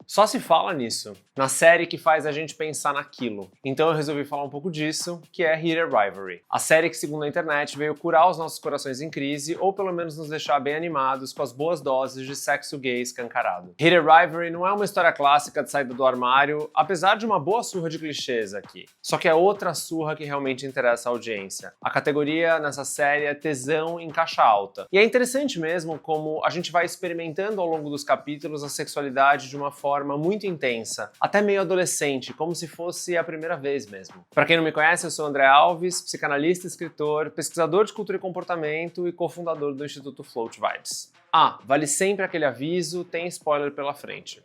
Só se fala nisso, na série que faz a gente pensar naquilo. Então eu resolvi falar um pouco disso, que é Heated Rivalry. A série que, segundo a internet, veio curar os nossos corações em crise, ou pelo menos nos deixar bem animados com as boas doses de sexo gay escancarado. Heated Rivalry não é uma história clássica de saída do armário, apesar de uma boa surra de clichês aqui. Só que é outra surra que realmente interessa a audiência. A categoria nessa série é tesão em caixa alta. E é interessante mesmo como a gente vai experimentando ao longo dos capítulos a sexualidade de uma forma muito intensa, até meio adolescente, como se fosse a primeira vez mesmo. Pra quem não me conhece, eu sou André Alves, psicanalista, escritor, pesquisador de cultura e comportamento e cofundador do Instituto Float Vibes. Ah, vale sempre aquele aviso, tem spoiler pela frente.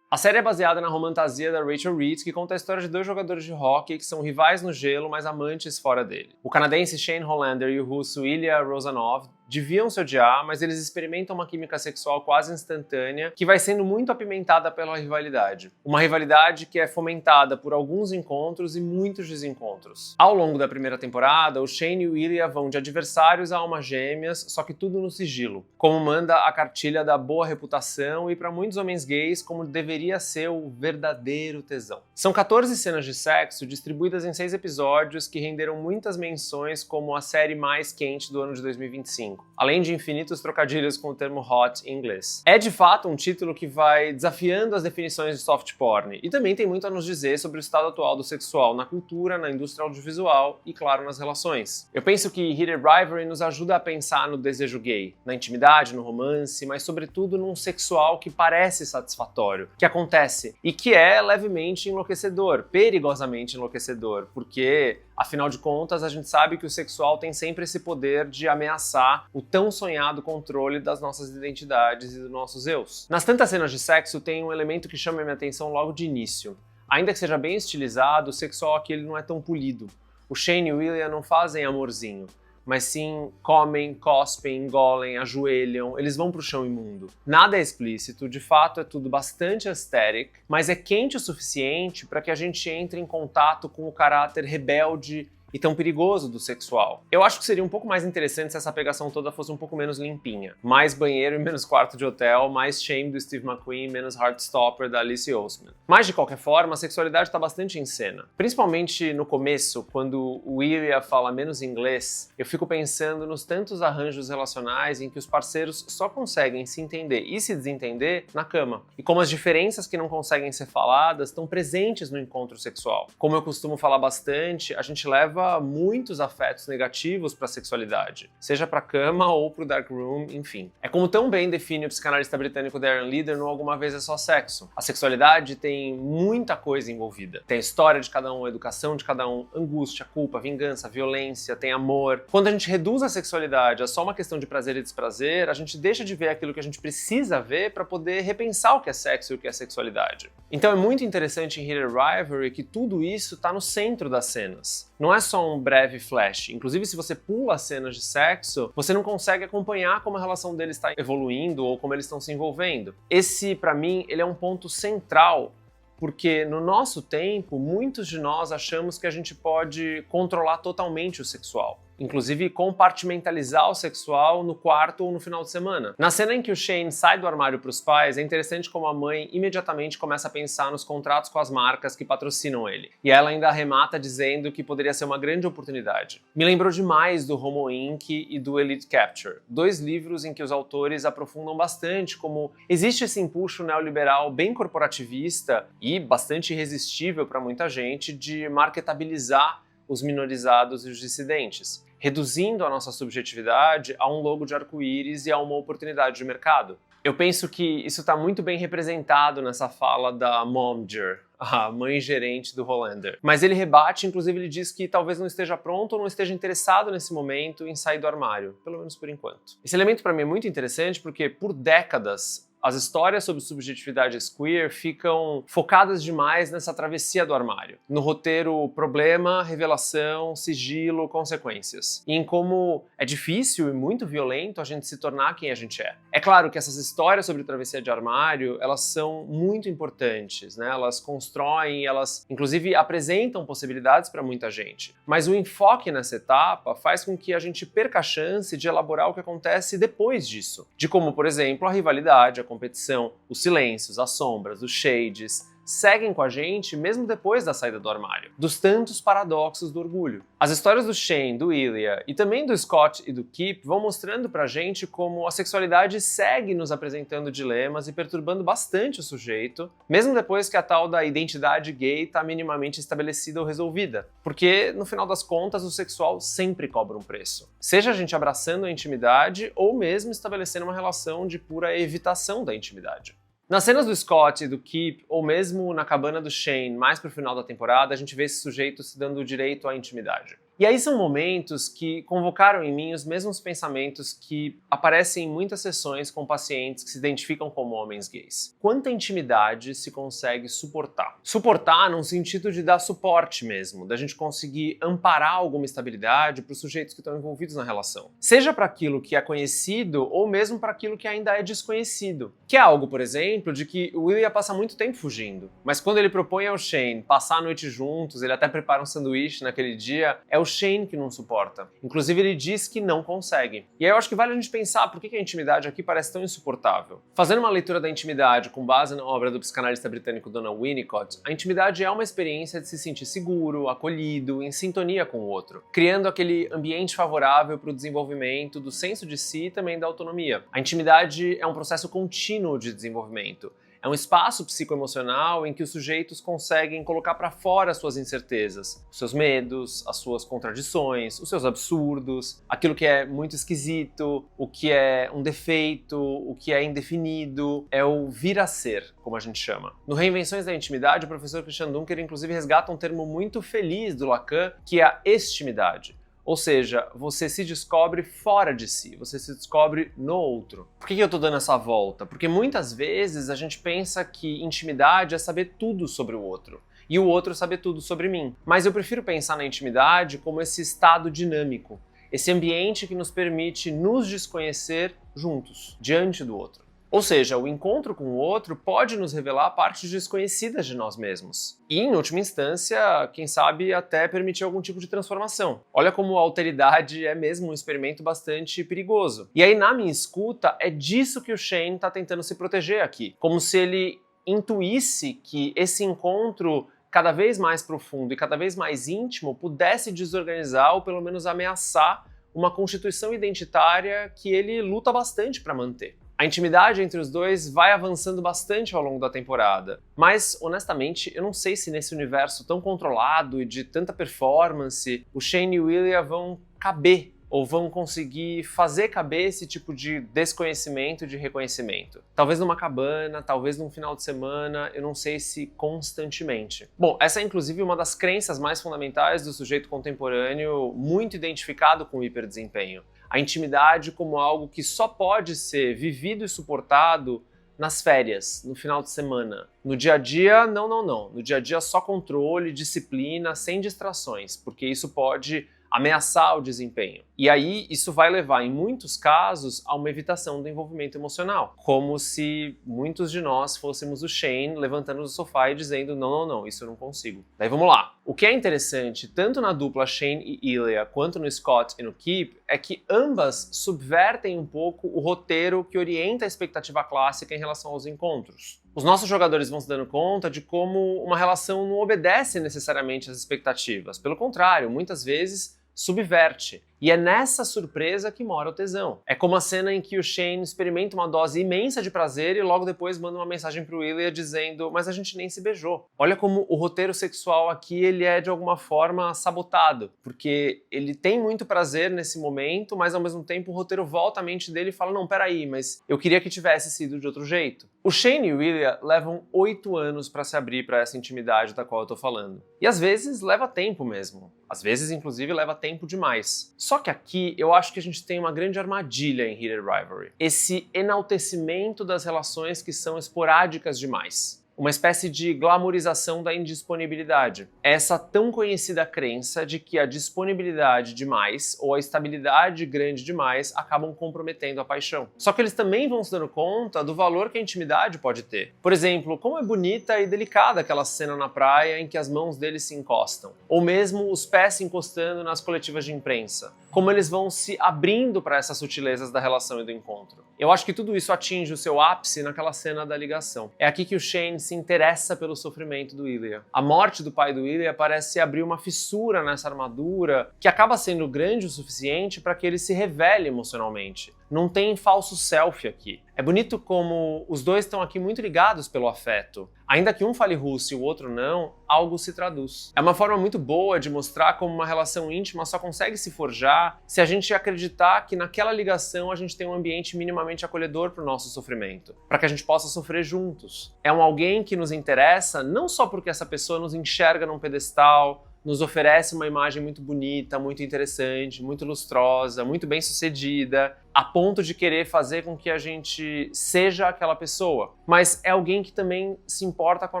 A série é baseada na romantasia da Rachel Reed, que conta a história de dois jogadores de hóquei que são rivais no gelo, mas amantes fora dele. O canadense Shane Hollander e o russo Ilya Rozanov deviam se odiar, mas eles experimentam uma química sexual quase instantânea que vai sendo muito apimentada pela rivalidade. Uma rivalidade que é fomentada por alguns encontros e muitos desencontros. Ao longo da primeira temporada, o Shane e o Ilya vão de adversários a almas gêmeas, só que tudo no sigilo, como manda a cartilha da boa reputação e para muitos homens gays como deveria ser o verdadeiro tesão. São 14 cenas de sexo distribuídas em 6 episódios que renderam muitas menções como a série mais quente do ano de 2025. Além de infinitos trocadilhos com o termo hot em inglês. É de fato um título que vai desafiando as definições de soft porn e também tem muito a nos dizer sobre o estado atual do sexual na cultura, na indústria audiovisual e, claro, nas relações. Eu penso que Heated Rivalry nos ajuda a pensar no desejo gay, na intimidade, no romance, mas sobretudo num sexual que parece satisfatório, que acontece e que é levemente enlouquecedor, perigosamente enlouquecedor, porque afinal de contas, a gente sabe que o sexual tem sempre esse poder de ameaçar o tão sonhado controle das nossas identidades e dos nossos eus. Nas tantas cenas de sexo, tem um elemento que chama a minha atenção logo de início. Ainda que seja bem estilizado, o sexual aqui ele não é tão polido. O Shane e o Ilya não fazem amorzinho, mas sim comem, cospem, engolem, ajoelham, eles vão pro chão imundo. Nada é explícito, de fato é tudo bastante aesthetic, mas é quente o suficiente para que a gente entre em contato com o caráter rebelde e tão perigoso do sexual. Eu acho que seria um pouco mais interessante se essa pegação toda fosse um pouco menos limpinha. Mais banheiro e menos quarto de hotel, mais Shame do Steve McQueen, menos Heartstopper da Alice Oseman. Mas de qualquer forma, a sexualidade está bastante em cena. Principalmente no começo, quando o Ilya fala menos inglês, eu fico pensando nos tantos arranjos relacionais em que os parceiros só conseguem se entender e se desentender na cama. E como as diferenças que não conseguem ser faladas estão presentes no encontro sexual. Como eu costumo falar bastante, a gente leva muitos afetos negativos para a sexualidade, seja para a cama ou para o dark room, enfim. É como tão bem define o psicanalista britânico Darren Leader no Alguma Vez é Só Sexo. A sexualidade tem muita coisa envolvida. Tem a história de cada um, a educação de cada um, angústia, culpa, vingança, violência, tem amor. Quando a gente reduz a sexualidade a só uma questão de prazer e desprazer, a gente deixa de ver aquilo que a gente precisa ver para poder repensar o que é sexo e o que é sexualidade. Então é muito interessante em Heated Rivalry que tudo isso está no centro das cenas. Não é só um breve flash. Inclusive, se você pula as cenas de sexo, você não consegue acompanhar como a relação deles está evoluindo ou como eles estão se envolvendo. Esse, para mim, ele é um ponto central, porque no nosso tempo, muitos de nós achamos que a gente pode controlar totalmente o sexual. Inclusive compartimentalizar o sexual no quarto ou no final de semana. Na cena em que o Shane sai do armário para os pais, é interessante como a mãe imediatamente começa a pensar nos contratos com as marcas que patrocinam ele. E ela ainda arremata dizendo que poderia ser uma grande oportunidade. Me lembrou demais do Homo Inc. e do Elite Capture, 2 livros em que os autores aprofundam bastante como existe esse impulso neoliberal bem corporativista e bastante irresistível para muita gente de marketabilizar os minorizados e os dissidentes, reduzindo a nossa subjetividade a um logo de arco-íris e a uma oportunidade de mercado. Eu penso que isso está muito bem representado nessa fala da Momger, a mãe gerente do Hollander. Mas ele rebate, inclusive ele diz que talvez não esteja pronto ou não esteja interessado nesse momento em sair do armário, pelo menos por enquanto. Esse elemento para mim é muito interessante porque por décadas As histórias sobre subjetividades queer ficam focadas demais nessa travessia do armário, no roteiro problema, revelação, sigilo, consequências, e em como é difícil e muito violento a gente se tornar quem a gente é. É claro que essas histórias sobre travessia de armário, elas são muito importantes, né? Elas constroem, elas inclusive apresentam possibilidades para muita gente, mas o enfoque nessa etapa faz com que a gente perca a chance de elaborar o que acontece depois disso, de como, por exemplo, a rivalidade, a competição, os silêncios, as sombras, os shades, seguem com a gente mesmo depois da saída do armário, dos tantos paradoxos do orgulho. As histórias do Shane, do Ilya e também do Scott e do Kip vão mostrando pra gente como a sexualidade segue nos apresentando dilemas e perturbando bastante o sujeito, mesmo depois que a tal da identidade gay tá minimamente estabelecida ou resolvida. Porque, no final das contas, o sexual sempre cobra um preço. Seja a gente abraçando a intimidade ou mesmo estabelecendo uma relação de pura evitação da intimidade. Nas cenas do Scott e do Kip, ou mesmo na cabana do Shane, mais pro final da temporada, a gente vê esse sujeito se dando o direito à intimidade. E aí são momentos que convocaram em mim os mesmos pensamentos que aparecem em muitas sessões com pacientes que se identificam como homens gays. Quanta intimidade se consegue suportar? Suportar num sentido de dar suporte mesmo, da gente conseguir amparar alguma estabilidade para os sujeitos que estão envolvidos na relação. Seja para aquilo que é conhecido ou mesmo para aquilo que ainda é desconhecido. Que é algo, por exemplo, de que o Will ia passar muito tempo fugindo, mas quando ele propõe ao Shane passar a noite juntos, ele até prepara um sanduíche naquele dia, é o Shane que não suporta. Inclusive ele diz que não consegue. E aí eu acho que vale a gente pensar por que a intimidade aqui parece tão insuportável. Fazendo uma leitura da intimidade com base na obra do psicanalista britânico Donald Winnicott, a intimidade é uma experiência de se sentir seguro, acolhido, em sintonia com o outro, criando aquele ambiente favorável para o desenvolvimento do senso de si e também da autonomia. A intimidade é um processo contínuo de desenvolvimento. É um espaço psicoemocional em que os sujeitos conseguem colocar para fora as suas incertezas, os seus medos, as suas contradições, os seus absurdos, aquilo que é muito esquisito, o que é um defeito, o que é indefinido, é o vir a ser, como a gente chama. No Reinvenções da Intimidade, o professor Christian Dunker inclusive resgata um termo muito feliz do Lacan, que é a estimidade. Ou seja, você se descobre fora de si, você se descobre no outro. Por que eu tô dando essa volta? Porque muitas vezes a gente pensa que intimidade é saber tudo sobre o outro, e o outro saber tudo sobre mim. Mas eu prefiro pensar na intimidade como esse estado dinâmico, esse ambiente que nos permite nos desconhecer juntos, diante do outro. Ou seja, o encontro com o outro pode nos revelar partes desconhecidas de nós mesmos. E, em última instância, quem sabe até permitir algum tipo de transformação. Olha como a alteridade é mesmo um experimento bastante perigoso. E aí, na minha escuta, é disso que o Shane está tentando se proteger aqui. Como se ele intuísse que esse encontro cada vez mais profundo e cada vez mais íntimo pudesse desorganizar ou pelo menos ameaçar uma constituição identitária que ele luta bastante para manter. A intimidade entre os dois vai avançando bastante ao longo da temporada, mas, honestamente, eu não sei se nesse universo tão controlado e de tanta performance, o Shane e o Ilya vão caber, ou vão conseguir fazer caber esse tipo de desconhecimento e de reconhecimento. Talvez numa cabana, talvez num final de semana, eu não sei se constantemente. Bom, essa é inclusive uma das crenças mais fundamentais do sujeito contemporâneo, muito identificado com o hiperdesempenho. A intimidade como algo que só pode ser vivido e suportado nas férias, no final de semana. No dia a dia, não. No dia a dia, só controle, disciplina, sem distrações, porque isso pode ameaçar o desempenho. E aí, isso vai levar, em muitos casos, a uma evitação do envolvimento emocional. Como se muitos de nós fôssemos o Shane levantando do sofá e dizendo não, isso eu não consigo. Daí vamos lá. O que é interessante, tanto na dupla Shane e Ilya, quanto no Scott e no Kip, é que ambas subvertem um pouco o roteiro que orienta a expectativa clássica em relação aos encontros. Os nossos jogadores vão se dando conta de como uma relação não obedece necessariamente às expectativas. Pelo contrário, muitas vezes subverte. E é nessa surpresa que mora o tesão. É como a cena em que o Shane experimenta uma dose imensa de prazer e logo depois manda uma mensagem pro Ilya dizendo mas a gente nem se beijou. Olha como o roteiro sexual aqui ele é de alguma forma sabotado, porque ele tem muito prazer nesse momento, mas ao mesmo tempo o roteiro volta à mente dele e fala não, peraí, mas eu queria que tivesse sido de outro jeito. O Shane e o Ilya levam 8 anos para se abrir para essa intimidade da qual eu tô falando. E às vezes leva tempo mesmo. Às vezes, inclusive, leva tempo demais. Só que aqui eu acho que a gente tem uma grande armadilha em Heated Rivalry. Esse enaltecimento das relações que são esporádicas demais. Uma espécie de glamorização da indisponibilidade. Essa tão conhecida crença de que a disponibilidade demais ou a estabilidade grande demais acabam comprometendo a paixão. Só que eles também vão se dando conta do valor que a intimidade pode ter. Por exemplo, como é bonita e delicada aquela cena na praia em que as mãos deles se encostam. Ou mesmo os pés se encostando nas coletivas de imprensa. Como eles vão se abrindo para essas sutilezas da relação e do encontro. Eu acho que tudo isso atinge o seu ápice naquela cena da ligação. É aqui que o Shane se interessa pelo sofrimento do Ilya. A morte do pai do Ilya parece abrir uma fissura nessa armadura que acaba sendo grande o suficiente para que ele se revele emocionalmente. Não tem falso selfie aqui. É bonito como os dois estão aqui muito ligados pelo afeto. Ainda que um fale russo e o outro não, algo se traduz. É uma forma muito boa de mostrar como uma relação íntima só consegue se forjar se a gente acreditar que naquela ligação a gente tem um ambiente minimamente acolhedor para o nosso sofrimento, para que a gente possa sofrer juntos. É um alguém que nos interessa não só porque essa pessoa nos enxerga num pedestal, nos oferece uma imagem muito bonita, muito interessante, muito lustrosa, muito bem-sucedida, a ponto de querer fazer com que a gente seja aquela pessoa. Mas é alguém que também se importa com a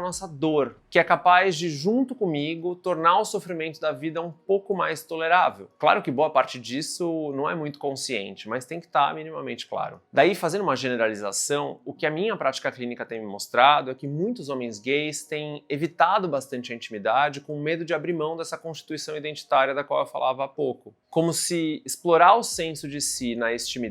nossa dor, que é capaz de, junto comigo, tornar o sofrimento da vida um pouco mais tolerável. Claro que boa parte disso não é muito consciente, mas tem que estar minimamente claro. Daí, fazendo uma generalização, o que a minha prática clínica tem me mostrado é que muitos homens gays têm evitado bastante a intimidade com medo de abrir mão dessa constituição identitária da qual eu falava há pouco. Como se explorar o senso de si na intimidade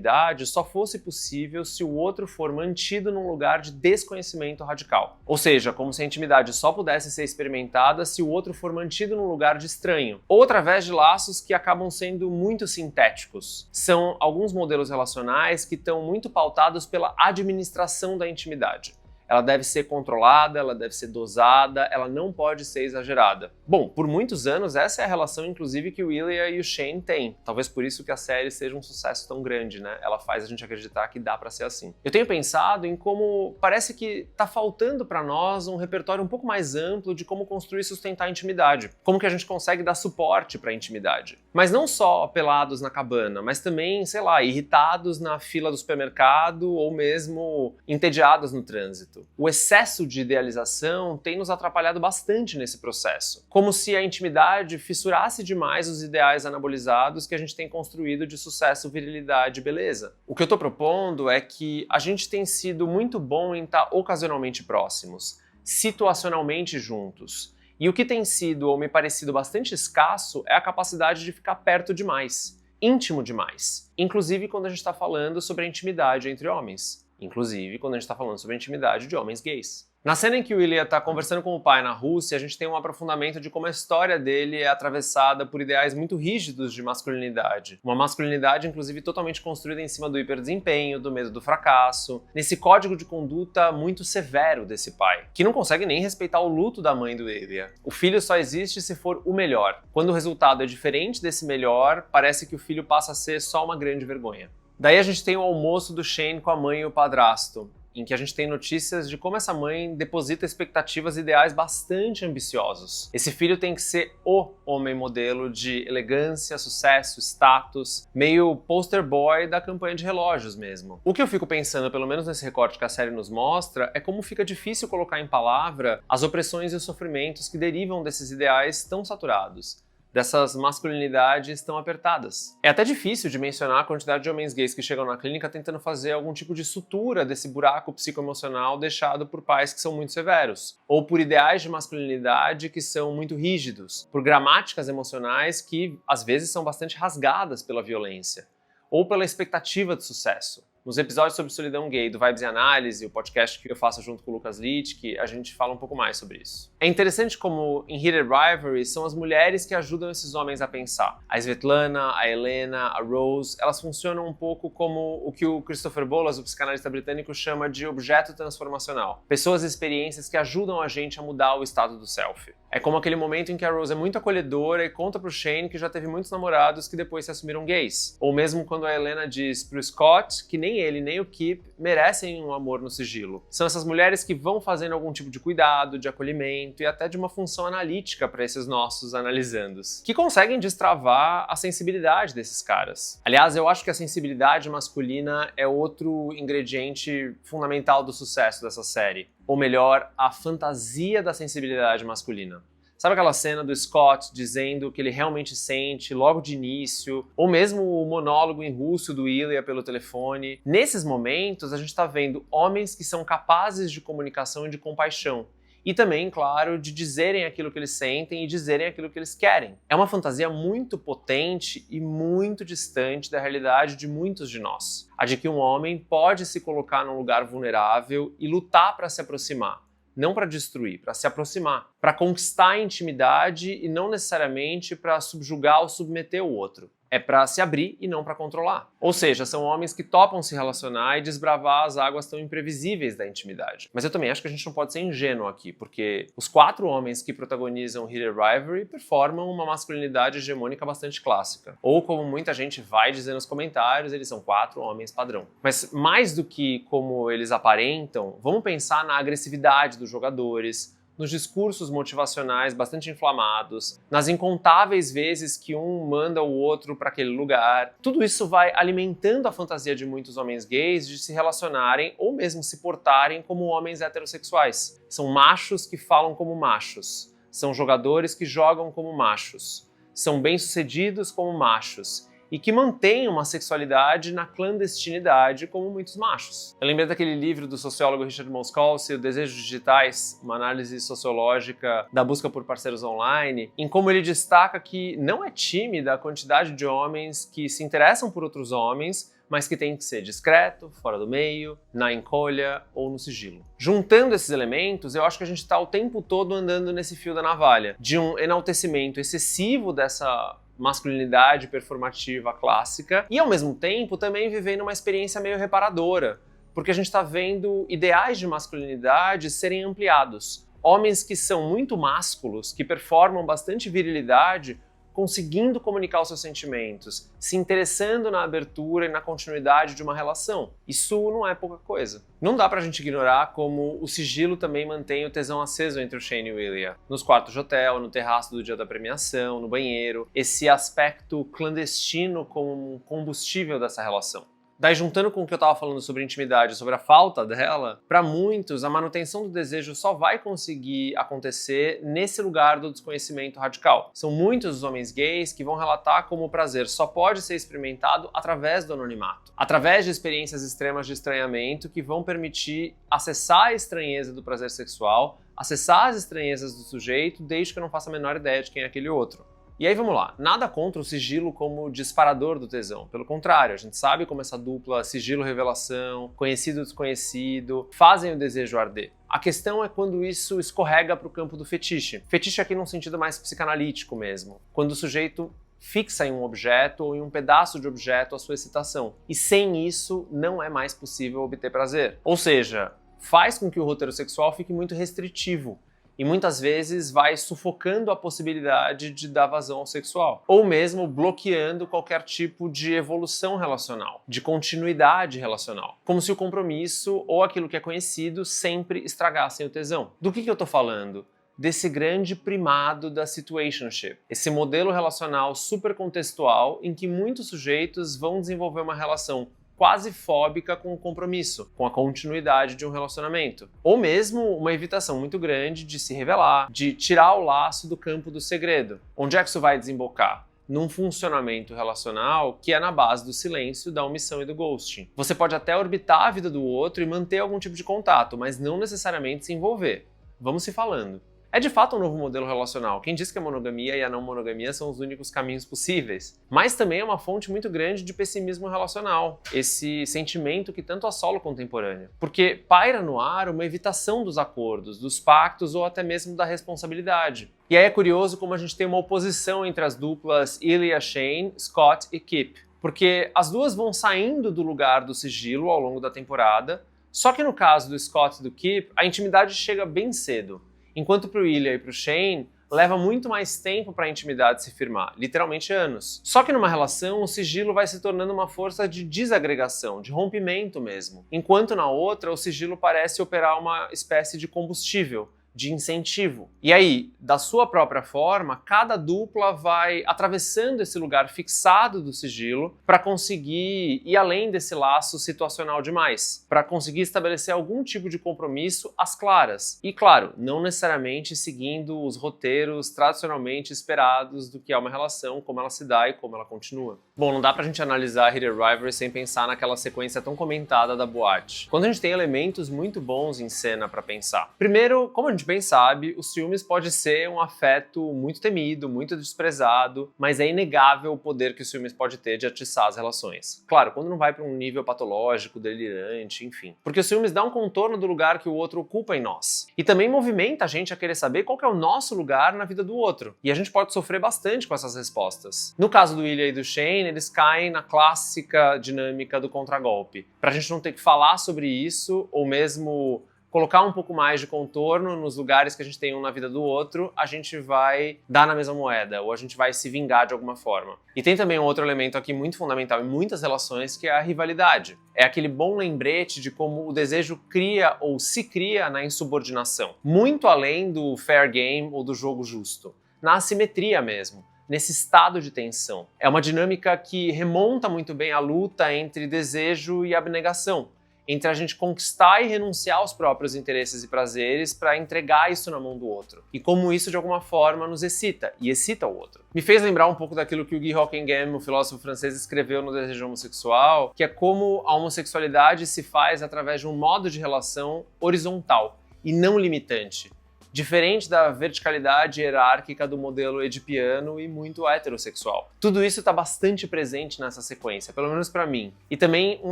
só fosse possível se o outro for mantido num lugar de desconhecimento radical. Ou seja, como se a intimidade só pudesse ser experimentada se o outro for mantido num lugar de estranho. Ou através de laços que acabam sendo muito sintéticos. São alguns modelos relacionais que estão muito pautados pela administração da intimidade. Ela deve ser controlada, ela deve ser dosada, ela não pode ser exagerada. Bom, por muitos anos essa é a relação inclusive que o Ilya e o Shane têm. Talvez por isso que a série seja um sucesso tão grande, né? Ela faz a gente acreditar que dá pra ser assim. Eu tenho pensado em como parece que tá faltando pra nós um repertório um pouco mais amplo de como construir e sustentar a intimidade. Como que a gente consegue dar suporte pra intimidade. Mas não só pelados na cabana, mas também, sei lá, irritados na fila do supermercado ou mesmo entediados no trânsito. O excesso de idealização tem nos atrapalhado bastante nesse processo. Como se a intimidade fissurasse demais os ideais anabolizados que a gente tem construído de sucesso, virilidade e beleza. O que eu tô propondo é que a gente tem sido muito bom em estar ocasionalmente próximos, situacionalmente juntos. E o que tem sido ou me parecido bastante escasso é a capacidade de ficar perto demais, íntimo demais. Inclusive quando a gente está falando sobre a intimidade entre homens. Inclusive quando a gente está falando sobre a intimidade de homens gays. Na cena em que o Ilya está conversando com o pai na Rússia, a gente tem um aprofundamento de como a história dele é atravessada por ideais muito rígidos de masculinidade. Uma masculinidade, inclusive, totalmente construída em cima do hiperdesempenho, do medo do fracasso, nesse código de conduta muito severo desse pai, que não consegue nem respeitar o luto da mãe do Ilya. O filho só existe se for o melhor. Quando o resultado é diferente desse melhor, parece que o filho passa a ser só uma grande vergonha. Daí a gente tem o almoço do Shane com a mãe e o padrasto, em que a gente tem notícias de como essa mãe deposita expectativas e ideais bastante ambiciosos. Esse filho tem que ser o homem modelo de elegância, sucesso, status, meio poster boy da campanha de relógios mesmo. O que eu fico pensando, pelo menos nesse recorte que a série nos mostra, é como fica difícil colocar em palavra as opressões e os sofrimentos que derivam desses ideais tão saturados. Dessas masculinidades tão apertadas. É até difícil de mencionar a quantidade de homens gays que chegam na clínica tentando fazer algum tipo de sutura desse buraco psicoemocional deixado por pais que são muito severos, ou por ideais de masculinidade que são muito rígidos, por gramáticas emocionais que às vezes são bastante rasgadas pela violência, ou pela expectativa de sucesso. Nos episódios sobre solidão gay do Vibes e Análise, o podcast que eu faço junto com o Lucas Littke, a gente fala um pouco mais sobre isso. É interessante como em Heated Rivalry são as mulheres que ajudam esses homens a pensar. A Svetlana, a Helena, a Rose, elas funcionam um pouco como o que o Christopher Bolas, o psicanalista britânico, chama de objeto transformacional. Pessoas e experiências que ajudam a gente a mudar o estado do self. É como aquele momento em que a Rose é muito acolhedora e conta pro Shane que já teve muitos namorados que depois se assumiram gays. Ou mesmo quando a Helena diz pro Scott que nem nem ele nem o Kip merecem um amor no sigilo. São essas mulheres que vão fazendo algum tipo de cuidado, de acolhimento e até de uma função analítica para esses nossos analisandos, que conseguem destravar a sensibilidade desses caras. Aliás, eu acho que a sensibilidade masculina é outro ingrediente fundamental do sucesso dessa série. Ou melhor, a fantasia da sensibilidade masculina. Sabe aquela cena do Scott dizendo o que ele realmente sente logo de início? Ou mesmo o monólogo em russo do Ilya pelo telefone? Nesses momentos, a gente está vendo homens que são capazes de comunicação e de compaixão. E também, claro, de dizerem aquilo que eles sentem e dizerem aquilo que eles querem. É uma fantasia muito potente e muito distante da realidade de muitos de nós. A de que um homem pode se colocar num lugar vulnerável e lutar para se aproximar. Não para destruir, para se aproximar, para conquistar a intimidade e não necessariamente para subjugar ou submeter o outro. É para se abrir e não para controlar. Ou seja, são homens que topam se relacionar e desbravar as águas tão imprevisíveis da intimidade. Mas eu também acho que a gente não pode ser ingênuo aqui, porque os 4 homens que protagonizam Heated Rivalry performam uma masculinidade hegemônica bastante clássica. Ou, como muita gente vai dizer nos comentários, eles são 4 homens padrão. Mas mais do que como eles aparentam, vamos pensar na agressividade dos jogadores, nos discursos motivacionais bastante inflamados, nas incontáveis vezes que um manda o outro para aquele lugar. Tudo isso vai alimentando a fantasia de muitos homens gays de se relacionarem ou mesmo se portarem como homens heterossexuais. São machos que falam como machos. São jogadores que jogam como machos. São bem-sucedidos como machos. E que mantém uma sexualidade na clandestinidade como muitos machos. Eu lembrei daquele livro do sociólogo Richard Moscowski, O Desejos Digitais, uma análise sociológica da busca por parceiros online, em como ele destaca que não é tímida a quantidade de homens que se interessam por outros homens, mas que tem que ser discreto, fora do meio, na encolha ou no sigilo. Juntando esses elementos, eu acho que a gente está o tempo todo andando nesse fio da navalha, de um enaltecimento excessivo dessa masculinidade performativa clássica e, ao mesmo tempo, também vivendo uma experiência meio reparadora, porque a gente está vendo ideais de masculinidade serem ampliados. Homens que são muito másculos, que performam bastante virilidade, conseguindo comunicar os seus sentimentos, se interessando na abertura e na continuidade de uma relação. Isso não é pouca coisa. Não dá pra gente ignorar como o sigilo também mantém o tesão aceso entre o Shane e o Ilya. Nos quartos de hotel, no terraço do dia da premiação, no banheiro, esse aspecto clandestino como um combustível dessa relação. Daí, juntando com o que eu estava falando sobre intimidade, sobre a falta dela, para muitos, a manutenção do desejo só vai conseguir acontecer nesse lugar do desconhecimento radical. São muitos os homens gays que vão relatar como o prazer só pode ser experimentado através do anonimato, através de experiências extremas de estranhamento que vão permitir acessar a estranheza do prazer sexual, acessar as estranhezas do sujeito, desde que eu não faça a menor ideia de quem é aquele outro. E aí vamos lá, nada contra o sigilo como disparador do tesão, pelo contrário, a gente sabe como essa dupla sigilo-revelação, conhecido-desconhecido, fazem o desejo arder. A questão é quando isso escorrega para o campo do fetiche. Fetiche aqui num sentido mais psicanalítico mesmo, quando o sujeito fixa em um objeto ou em um pedaço de objeto a sua excitação. E sem isso não é mais possível obter prazer. Ou seja, faz com que o roteiro sexual fique muito restritivo. E muitas vezes vai sufocando a possibilidade de dar vazão ao sexual. Ou mesmo bloqueando qualquer tipo de evolução relacional, de continuidade relacional. Como se o compromisso ou aquilo que é conhecido sempre estragassem o tesão. Do que eu tô falando? Desse grande primado da situationship. Esse modelo relacional super contextual em que muitos sujeitos vão desenvolver uma relação quase fóbica com o compromisso, com a continuidade de um relacionamento. Ou mesmo uma evitação muito grande de se revelar, de tirar o laço do campo do segredo. Onde é que isso vai desembocar? Num funcionamento relacional que é na base do silêncio, da omissão e do ghosting. Você pode até orbitar a vida do outro e manter algum tipo de contato, mas não necessariamente se envolver. Vamos se falando. É de fato um novo modelo relacional. Quem diz que a monogamia e a não monogamia são os únicos caminhos possíveis. Mas também é uma fonte muito grande de pessimismo relacional. Esse sentimento que tanto assola o contemporâneo. Porque paira no ar uma evitação dos acordos, dos pactos ou até mesmo da responsabilidade. E aí é curioso como a gente tem uma oposição entre as duplas Ilya Shane, Scott e Kip. Porque as duas vão saindo do lugar do sigilo ao longo da temporada, só que no caso do Scott e do Kip, a intimidade chega bem cedo. Enquanto para o Ilya e para o Shane, leva muito mais tempo para a intimidade se firmar, literalmente anos. Só que numa relação, o sigilo vai se tornando uma força de desagregação, de rompimento mesmo, enquanto na outra o sigilo parece operar uma espécie de combustível, de incentivo. E aí, da sua própria forma, cada dupla vai atravessando esse lugar fixado do sigilo para conseguir ir além desse laço situacional demais, para conseguir estabelecer algum tipo de compromisso às claras. E claro, não necessariamente seguindo os roteiros tradicionalmente esperados do que é uma relação, como ela se dá e como ela continua. Bom, não dá pra gente analisar Heated Rivalry sem pensar naquela sequência tão comentada da boate, quando a gente tem elementos muito bons em cena para pensar. Primeiro, como a gente bem sabe, os ciúmes pode ser um afeto muito temido, muito desprezado, mas é inegável o poder que o ciúmes pode ter de atiçar as relações. Claro, quando não vai para um nível patológico, delirante, enfim. Porque o ciúmes dá um contorno do lugar que o outro ocupa em nós. E também movimenta a gente a querer saber qual que é o nosso lugar na vida do outro. E a gente pode sofrer bastante com essas respostas. No caso do William e do Shane, eles caem na clássica dinâmica do contragolpe. Pra gente não ter que falar sobre isso, ou mesmo colocar um pouco mais de contorno nos lugares que a gente tem um na vida do outro, a gente vai dar na mesma moeda, ou a gente vai se vingar de alguma forma. E tem também um outro elemento aqui muito fundamental em muitas relações, que é a rivalidade. É aquele bom lembrete de como o desejo cria ou se cria na insubordinação. Muito além do fair game ou do jogo justo. Na assimetria mesmo. Nesse estado de tensão. É uma dinâmica que remonta muito bem a luta entre desejo e abnegação. Entre a gente conquistar e renunciar aos próprios interesses e prazeres para entregar isso na mão do outro. E como isso, de alguma forma, nos excita, e excita o outro. Me fez lembrar um pouco daquilo que o Guy Rockingham, o filósofo francês, escreveu no Desejo Homossexual, que é como a homossexualidade se faz através de um modo de relação horizontal e não limitante. Diferente da verticalidade hierárquica do modelo edipiano e muito heterossexual. Tudo isso está bastante presente nessa sequência, pelo menos para mim. E também um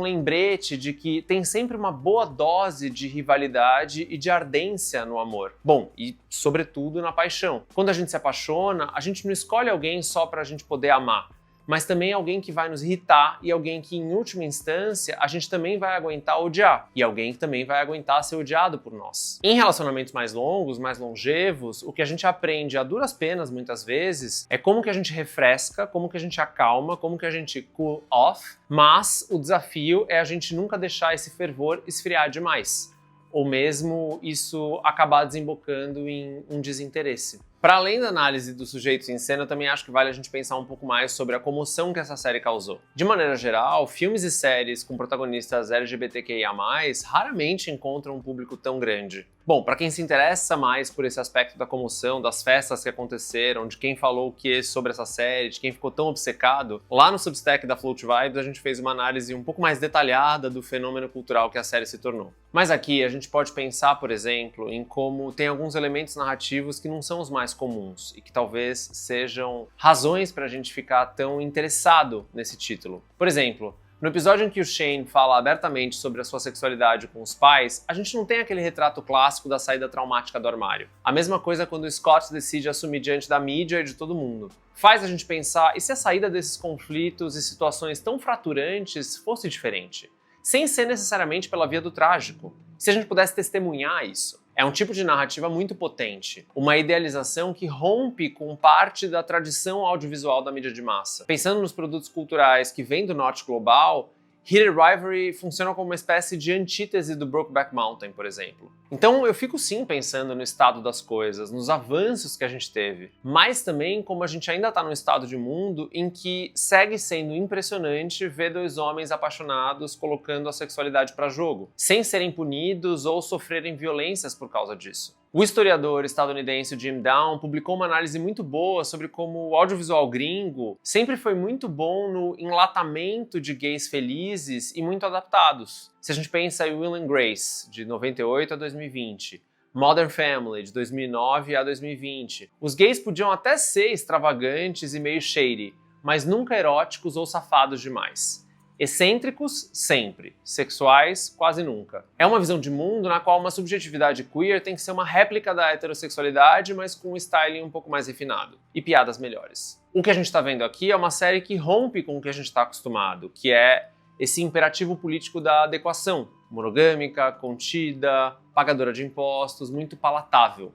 lembrete de que tem sempre uma boa dose de rivalidade e de ardência no amor. Bom, e sobretudo na paixão. Quando a gente se apaixona, a gente não escolhe alguém só para a gente poder amar, mas também alguém que vai nos irritar e alguém que, em última instância, a gente também vai aguentar odiar. E alguém que também vai aguentar ser odiado por nós. Em relacionamentos mais longos, mais longevos, o que a gente aprende a duras penas, muitas vezes, é como que a gente refresca, como que a gente acalma, como que a gente cool off, mas o desafio é a gente nunca deixar esse fervor esfriar demais. Ou mesmo isso acabar desembocando em um desinteresse. Para além da análise dos sujeitos em cena, eu também acho que vale a gente pensar um pouco mais sobre a comoção que essa série causou. De maneira geral, filmes e séries com protagonistas LGBTQIA+, raramente encontram um público tão grande. Bom, para quem se interessa mais por esse aspecto da comoção, das festas que aconteceram, de quem falou o que sobre essa série, de quem ficou tão obcecado, lá no Substack da Float Vibes a gente fez uma análise um pouco mais detalhada do fenômeno cultural que a série se tornou. Mas aqui a gente pode pensar, por exemplo, em como tem alguns elementos narrativos que não são os mais comuns e que talvez sejam razões para a gente ficar tão interessado nesse título. Por exemplo, no episódio em que o Shane fala abertamente sobre a sua sexualidade com os pais, a gente não tem aquele retrato clássico da saída traumática do armário. A mesma coisa quando o Scott decide assumir diante da mídia e de todo mundo. Faz a gente pensar, e se a saída desses conflitos e situações tão fraturantes fosse diferente? Sem ser necessariamente pela via do trágico. Se a gente pudesse testemunhar isso. É um tipo de narrativa muito potente, uma idealização que rompe com parte da tradição audiovisual da mídia de massa. Pensando nos produtos culturais que vêm do norte global, Heated Rivalry funciona como uma espécie de antítese do Brokeback Mountain, por exemplo. Então eu fico sim pensando no estado das coisas, nos avanços que a gente teve, mas também como a gente ainda está num estado de mundo em que segue sendo impressionante ver dois homens apaixonados colocando a sexualidade para jogo, sem serem punidos ou sofrerem violências por causa disso. O historiador estadunidense Jim Down publicou uma análise muito boa sobre como o audiovisual gringo sempre foi muito bom no enlatamento de gays felizes e muito adaptados. Se a gente pensa em Will and Grace, de 98 a 2020, Modern Family, de 2009 a 2020, os gays podiam até ser extravagantes e meio shady, mas nunca eróticos ou safados demais. Excêntricos, sempre. Sexuais, quase nunca. É uma visão de mundo na qual uma subjetividade queer tem que ser uma réplica da heterossexualidade, mas com um styling um pouco mais refinado. E piadas melhores. O que a gente está vendo aqui é uma série que rompe com o que a gente está acostumado, que é esse imperativo político da adequação. Monogâmica, contida, pagadora de impostos, muito palatável.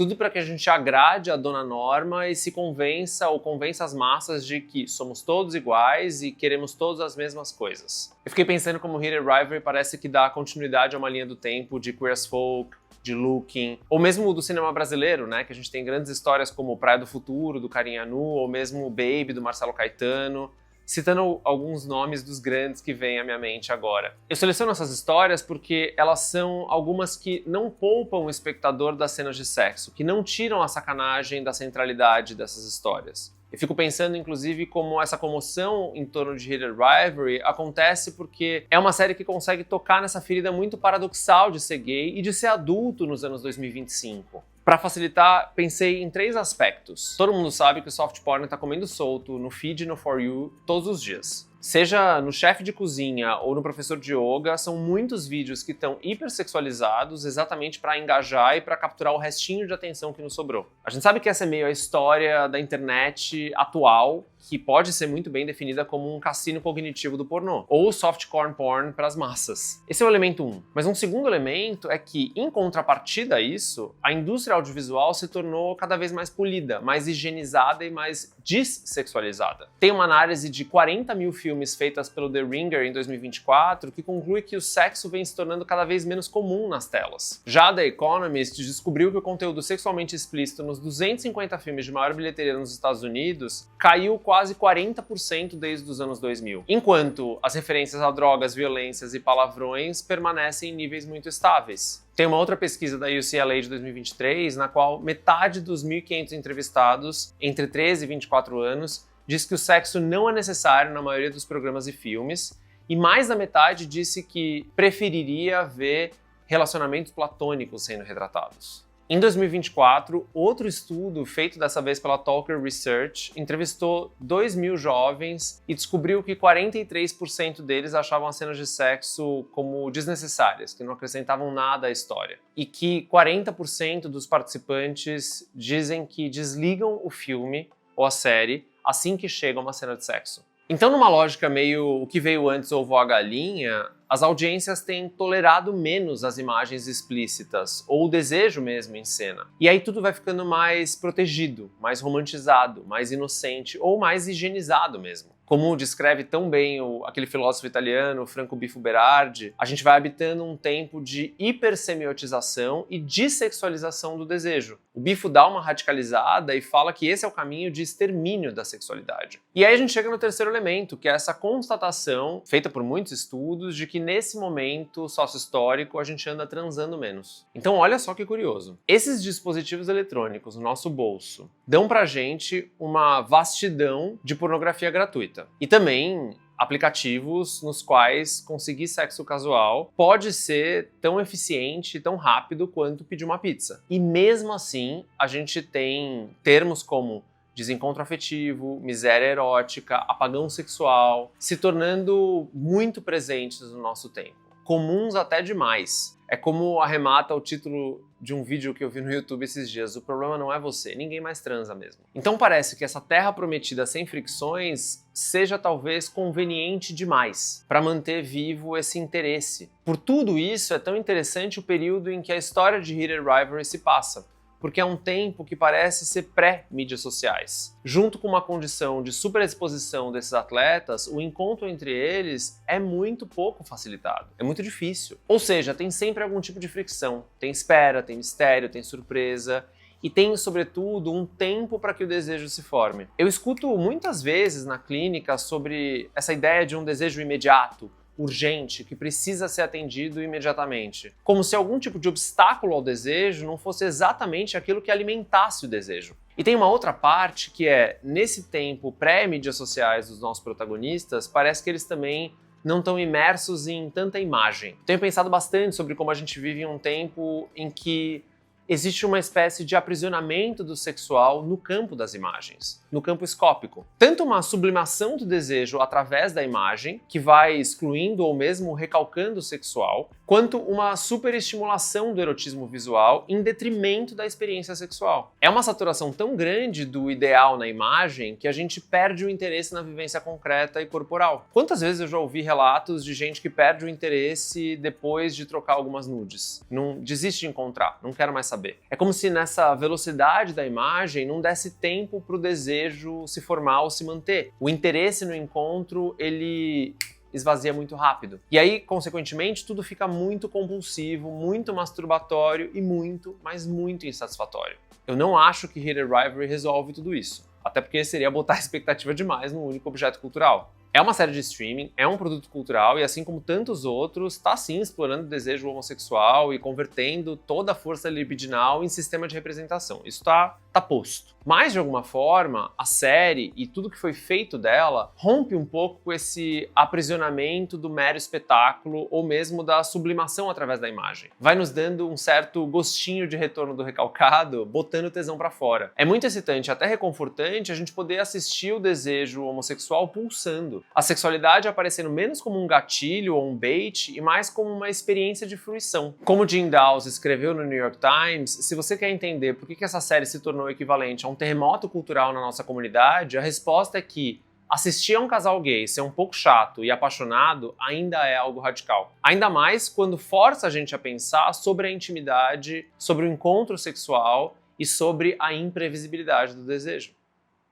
Tudo para que a gente agrade a dona Norma e se convença ou convença as massas de que somos todos iguais e queremos todas as mesmas coisas. Eu fiquei pensando como Hidden Rivalry parece que dá continuidade a uma linha do tempo de Queer as Folk, de Looking, ou mesmo do cinema brasileiro, né? Que a gente tem grandes histórias como Praia do Futuro, do Carinha Nu, ou mesmo Baby, do Marcelo Caetano, citando alguns nomes dos grandes que vêm à minha mente agora. Eu seleciono essas histórias porque elas são algumas que não poupam o espectador das cenas de sexo, que não tiram a sacanagem da centralidade dessas histórias. Eu fico pensando, inclusive, como essa comoção em torno de Hidden Rivalry acontece porque é uma série que consegue tocar nessa ferida muito paradoxal de ser gay e de ser adulto nos anos 2025. Para facilitar, pensei em 3 aspectos. Todo mundo sabe que o soft porn tá comendo solto no feed e no For You todos os dias. Seja no chefe de cozinha ou no professor de yoga, são muitos vídeos que estão hipersexualizados exatamente para engajar e para capturar o restinho de atenção que nos sobrou. A gente sabe que essa é meio a história da internet atual, que pode ser muito bem definida como um cassino cognitivo do pornô, ou softcore porn para as massas. Esse é o elemento 1. Mas um segundo elemento é que, em contrapartida a isso, a indústria audiovisual se tornou cada vez mais polida, mais higienizada e mais dessexualizada. Tem uma análise de 40 mil filmes feitas pelo The Ringer em 2024 que conclui que o sexo vem se tornando cada vez menos comum nas telas. Já The Economist descobriu que o conteúdo sexualmente explícito nos 250 filmes de maior bilheteria nos Estados Unidos caiu quase 40% desde os anos 2000, enquanto as referências a drogas, violências e palavrões permanecem em níveis muito estáveis. Tem uma outra pesquisa da UCLA de 2023, na qual metade dos 1.500 entrevistados entre 13 e 24 anos diz que o sexo não é necessário na maioria dos programas e filmes, e mais da metade disse que preferiria ver relacionamentos platônicos sendo retratados. Em 2024, outro estudo, feito dessa vez pela Talker Research, entrevistou 2.000 jovens e descobriu que 43% deles achavam as cenas de sexo como desnecessárias, que não acrescentavam nada à história. E que 40% dos participantes dizem que desligam o filme ou a série assim que chega uma cena de sexo. Então, numa lógica meio o que veio antes ovo a galinha, as audiências têm tolerado menos as imagens explícitas, ou o desejo mesmo em cena. E aí tudo vai ficando mais protegido, mais romantizado, mais inocente, ou mais higienizado mesmo. Como descreve tão bem aquele filósofo italiano, Franco Bifo Berardi, a gente vai habitando um tempo de hipersemiotização e dessexualização do desejo. O Bifo dá uma radicalizada e fala que esse é o caminho de extermínio da sexualidade. E aí a gente chega no terceiro elemento, que é essa constatação, feita por muitos estudos, de que nesse momento sócio-histórico a gente anda transando menos. Então olha só que curioso. Esses dispositivos eletrônicos no nosso bolso dão pra gente uma vastidão de pornografia gratuita. E também aplicativos nos quais conseguir sexo casual pode ser tão eficiente e tão rápido quanto pedir uma pizza. E mesmo assim, a gente tem termos como desencontro afetivo, miséria erótica, apagão sexual, se tornando muito presentes no nosso tempo. Comuns até demais. É como arremata o título de um vídeo que eu vi no YouTube esses dias: o problema não é você, ninguém mais transa mesmo. Então parece que essa terra prometida sem fricções seja talvez conveniente demais para manter vivo esse interesse. Por tudo isso, é tão interessante o período em que a história de Hidden Rivalry se passa, porque é um tempo que parece ser pré-mídias sociais. Junto com uma condição de superexposição desses atletas, o encontro entre eles é muito pouco facilitado, é muito difícil. Ou seja, tem sempre algum tipo de fricção, tem espera, tem mistério, tem surpresa, e tem, sobretudo, um tempo para que o desejo se forme. Eu escuto muitas vezes na clínica sobre essa ideia de um desejo imediato, urgente, que precisa ser atendido imediatamente. Como se algum tipo de obstáculo ao desejo não fosse exatamente aquilo que alimentasse o desejo. E tem uma outra parte que é, nesse tempo pré-mídias sociais dos nossos protagonistas, parece que eles também não estão imersos em tanta imagem. Tenho pensado bastante sobre como a gente vive em um tempo em que existe uma espécie de aprisionamento do sexual no campo das imagens, no campo escópico. Tanto uma sublimação do desejo através da imagem, que vai excluindo ou mesmo recalcando o sexual, quanto uma superestimulação do erotismo visual em detrimento da experiência sexual. É uma saturação tão grande do ideal na imagem que a gente perde o interesse na vivência concreta e corporal. Quantas vezes eu já ouvi relatos de gente que perde o interesse depois de trocar algumas nudes? Não desiste de encontrar, não quero mais saber. É como se nessa velocidade da imagem não desse tempo para o desejo se formar ou se manter. O interesse no encontro, ele esvazia muito rápido. E aí, consequentemente, tudo fica muito compulsivo, muito masturbatório e muito, mas muito insatisfatório. Eu não acho que Hidden Rivalry resolve tudo isso, até porque seria botar expectativa demais num único objeto cultural. É uma série de streaming, é um produto cultural e, assim como tantos outros, está sim explorando o desejo homossexual e convertendo toda a força libidinal em sistema de representação. Isso tá posto. Mas, de alguma forma, a série e tudo que foi feito dela rompe um pouco com esse aprisionamento do mero espetáculo ou mesmo da sublimação através da imagem. Vai nos dando um certo gostinho de retorno do recalcado, botando o tesão pra fora. É muito excitante, até reconfortante, a gente poder assistir o desejo homossexual pulsando. A sexualidade aparecendo menos como um gatilho ou um bait e mais como uma experiência de fruição. Como Jim Dawes escreveu no New York Times, se você quer entender por que essa série se tornou equivalente a um terremoto cultural na nossa comunidade, a resposta é que assistir a um casal gay ser um pouco chato e apaixonado ainda é algo radical. Ainda mais quando força a gente a pensar sobre a intimidade, sobre o encontro sexual e sobre a imprevisibilidade do desejo.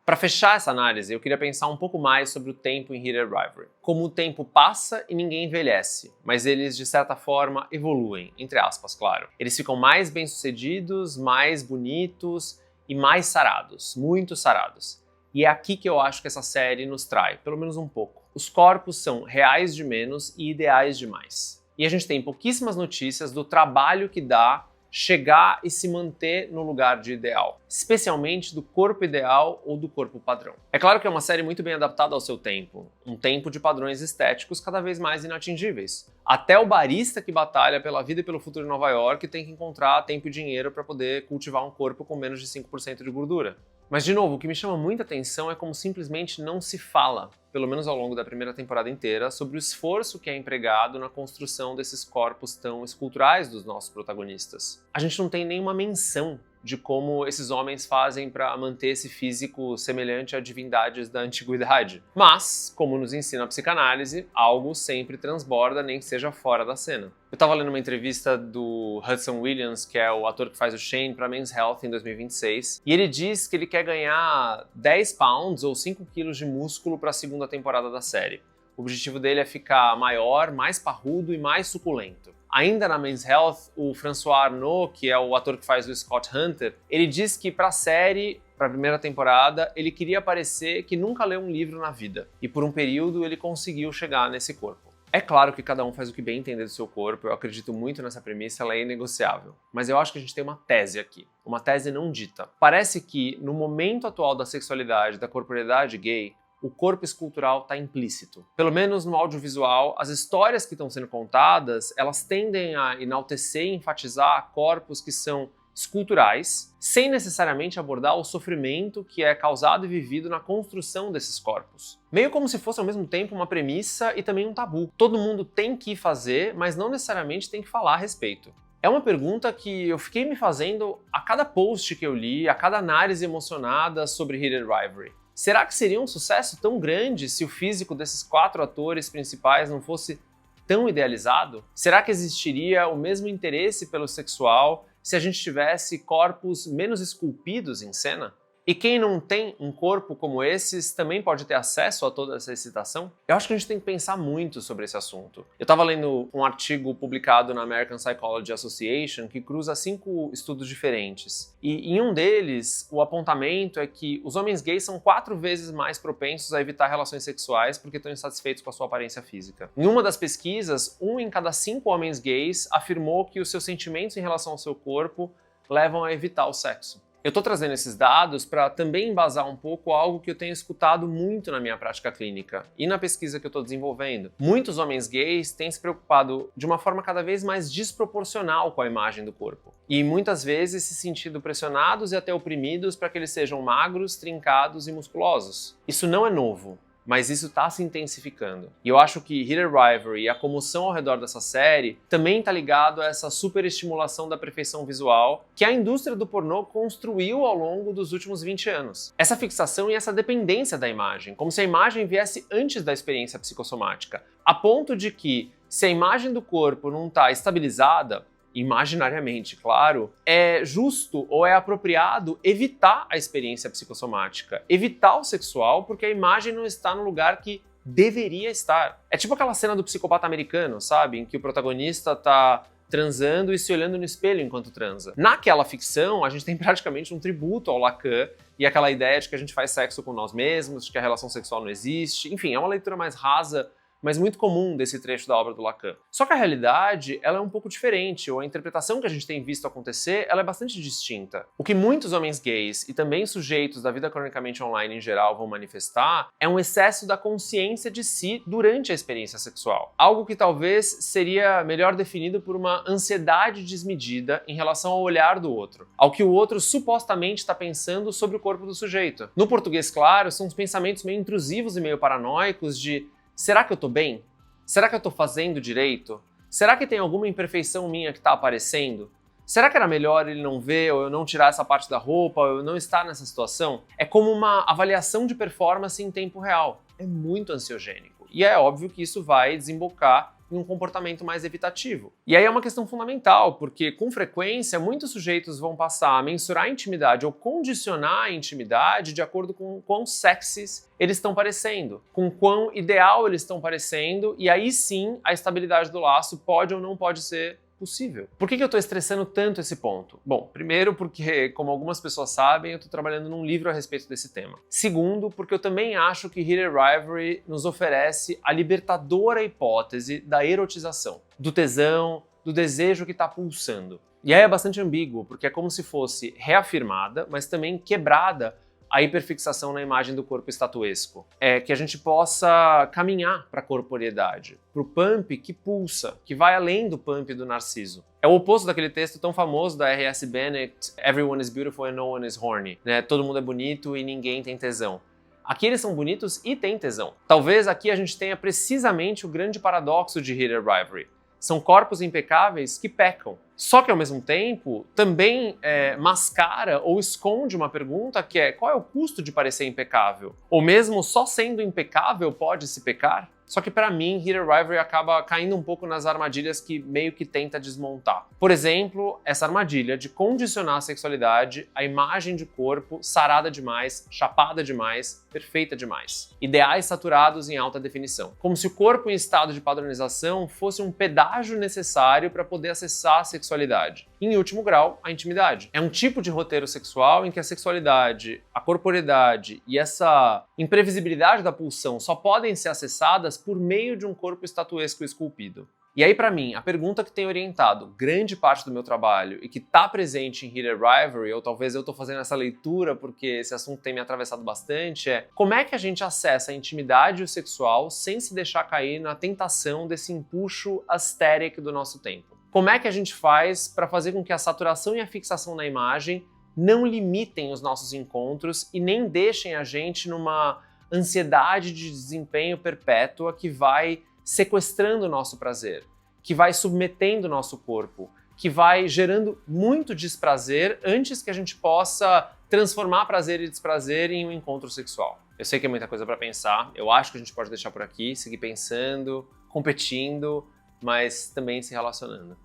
Para fechar essa análise, eu queria pensar um pouco mais sobre o tempo em Hidden Rivalry. Como o tempo passa e ninguém envelhece, mas eles, de certa forma, evoluem, entre aspas, claro. Eles ficam mais bem-sucedidos, mais bonitos e mais sarados, muito sarados. E é aqui que eu acho que essa série nos trai, pelo menos um pouco. Os corpos são reais de menos e ideais de mais. E a gente tem pouquíssimas notícias do trabalho que dá chegar e se manter no lugar de ideal, especialmente do corpo ideal ou do corpo padrão. É claro que é uma série muito bem adaptada ao seu tempo, um tempo de padrões estéticos cada vez mais inatingíveis. Até o barista que batalha pela vida e pelo futuro de Nova York tem que encontrar tempo e dinheiro para poder cultivar um corpo com menos de 5% de gordura. Mas, de novo, o que me chama muita atenção é como simplesmente não se fala, pelo menos ao longo da primeira temporada inteira, sobre o esforço que é empregado na construção desses corpos tão esculturais dos nossos protagonistas. A gente não tem nenhuma menção de como esses homens fazem para manter esse físico semelhante a divindades da antiguidade. Mas, como nos ensina a psicanálise, algo sempre transborda, nem que seja fora da cena. Eu estava lendo uma entrevista do Hudson Williams, que é o ator que faz o Shane para Men's Health em 2026, e ele diz que ele quer ganhar 10 pounds ou 5 quilos de músculo para a segunda temporada da série. O objetivo dele é ficar maior, mais parrudo e mais suculento. Ainda na Men's Health, o François Arnault, que é o ator que faz o Scott Hunter, ele diz que para a série, para a primeira temporada, ele queria parecer que nunca leu um livro na vida. E por um período ele conseguiu chegar nesse corpo. É claro que cada um faz o que bem entender do seu corpo, eu acredito muito nessa premissa, ela é inegociável. Mas eu acho que a gente tem uma tese aqui, uma tese não dita. Parece que, no momento atual da sexualidade, da corporeidade gay, o corpo escultural está implícito. Pelo menos no audiovisual, as histórias que estão sendo contadas, elas tendem a enaltecer e enfatizar corpos que são esculturais, sem necessariamente abordar o sofrimento que é causado e vivido na construção desses corpos. Meio como se fosse ao mesmo tempo uma premissa e também um tabu. Todo mundo tem que fazer, mas não necessariamente tem que falar a respeito. É uma pergunta que eu fiquei me fazendo a cada post que eu li, a cada análise emocionada sobre Hidden Rivalry. Será que seria um sucesso tão grande se o físico desses 4 atores principais não fosse tão idealizado? Será que existiria o mesmo interesse pelo sexual se a gente tivesse corpos menos esculpidos em cena? E quem não tem um corpo como esses também pode ter acesso a toda essa excitação? Eu acho que a gente tem que pensar muito sobre esse assunto. Eu estava lendo um artigo publicado na American Psychology Association que cruza 5 estudos diferentes. E em um deles, o apontamento é que os homens gays são 4 vezes mais propensos a evitar relações sexuais porque estão insatisfeitos com a sua aparência física. Em uma das pesquisas, 1 em cada 5 homens gays afirmou que os seus sentimentos em relação ao seu corpo levam a evitar o sexo. Eu estou trazendo esses dados para também embasar um pouco algo que eu tenho escutado muito na minha prática clínica e na pesquisa que eu estou desenvolvendo. Muitos homens gays têm se preocupado de uma forma cada vez mais desproporcional com a imagem do corpo e muitas vezes se sentindo pressionados e até oprimidos para que eles sejam magros, trincados e musculosos. Isso não é novo, mas isso tá se intensificando. E eu acho que Heated Rivalry e a comoção ao redor dessa série também tá ligado a essa superestimulação da perfeição visual que a indústria do pornô construiu ao longo dos últimos 20 anos. Essa fixação e essa dependência da imagem, como se a imagem viesse antes da experiência psicossomática, a ponto de que, se a imagem do corpo não tá estabilizada, imaginariamente, claro, é justo ou é apropriado evitar a experiência psicossomática, evitar o sexual, porque a imagem não está no lugar que deveria estar. É tipo aquela cena do Psicopata Americano, sabe? Em que o protagonista tá transando e se olhando no espelho enquanto transa. Naquela ficção, a gente tem praticamente um tributo ao Lacan e aquela ideia de que a gente faz sexo com nós mesmos, de que a relação sexual não existe. Enfim, é uma leitura mais rasa, mas muito comum desse trecho da obra do Lacan. Só que a realidade, ela é um pouco diferente, ou a interpretação que a gente tem visto acontecer, ela é bastante distinta. O que muitos homens gays e também sujeitos da vida cronicamente online em geral vão manifestar é um excesso da consciência de si durante a experiência sexual. Algo que talvez seria melhor definido por uma ansiedade desmedida em relação ao olhar do outro, ao que o outro supostamente está pensando sobre o corpo do sujeito. No português claro, são uns pensamentos meio intrusivos e meio paranoicos de: será que eu tô bem? Será que eu tô fazendo direito? Será que tem alguma imperfeição minha que tá aparecendo? Será que era melhor ele não ver, ou eu não tirar essa parte da roupa, ou eu não estar nessa situação? É como uma avaliação de performance em tempo real. É muito ansiogênico. E é óbvio que isso vai desembocar em um comportamento mais evitativo. E aí é uma questão fundamental, porque com frequência muitos sujeitos vão passar a mensurar a intimidade ou condicionar a intimidade de acordo com quão sexys eles estão parecendo, com quão ideal eles estão parecendo, e aí sim a estabilidade do laço pode ou não pode ser possível. Por que eu estou estressando tanto esse ponto? Bom, primeiro porque, como algumas pessoas sabem, eu estou trabalhando num livro a respeito desse tema. Segundo, porque eu também acho que Heated Rivalry nos oferece a libertadora hipótese da erotização, do tesão, do desejo que está pulsando. E aí é bastante ambíguo, porque é como se fosse reafirmada, mas também quebrada a hiperfixação na imagem do corpo estatuesco. É que a gente possa caminhar para a corporeidade, para o pump que pulsa, que vai além do pump do narciso. É o oposto daquele texto tão famoso da R.S. Bennett, Everyone is beautiful and no one is horny, né? Todo mundo é bonito e ninguém tem tesão. Aqui eles são bonitos e têm tesão. Talvez aqui a gente tenha precisamente o grande paradoxo de Heated Rivalry. São corpos impecáveis que pecam. Só que, ao mesmo tempo, também mascara ou esconde uma pergunta que é: qual é o custo de parecer impecável? Ou mesmo só sendo impecável pode-se pecar? Só que para mim, Heated Rivalry acaba caindo um pouco nas armadilhas que meio que tenta desmontar. Por exemplo, essa armadilha de condicionar a sexualidade à imagem de corpo sarada demais, chapada demais, perfeita demais. Ideais saturados em alta definição. Como se o corpo em estado de padronização fosse um pedágio necessário para poder acessar a sexualidade. E, em último grau, a intimidade. É um tipo de roteiro sexual em que a sexualidade, a corporeidade e essa imprevisibilidade da pulsão só podem ser acessadas por meio de um corpo estatuesco esculpido. E aí, para mim, a pergunta que tem orientado grande parte do meu trabalho e que está presente em Heated Rivalry, ou talvez eu estou fazendo essa leitura porque esse assunto tem me atravessado bastante, é: como é que a gente acessa a intimidade e o sexual sem se deixar cair na tentação desse empuxo aesthetic do nosso tempo? Como é que a gente faz para fazer com que a saturação e a fixação na imagem não limitem os nossos encontros e nem deixem a gente numa ansiedade de desempenho perpétua que vai sequestrando o nosso prazer, que vai submetendo o nosso corpo, que vai gerando muito desprazer antes que a gente possa transformar prazer e desprazer em um encontro sexual? Eu sei que é muita coisa para pensar, eu acho que a gente pode deixar por aqui, seguir pensando, competindo, mas também se relacionando.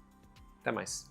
Até mais.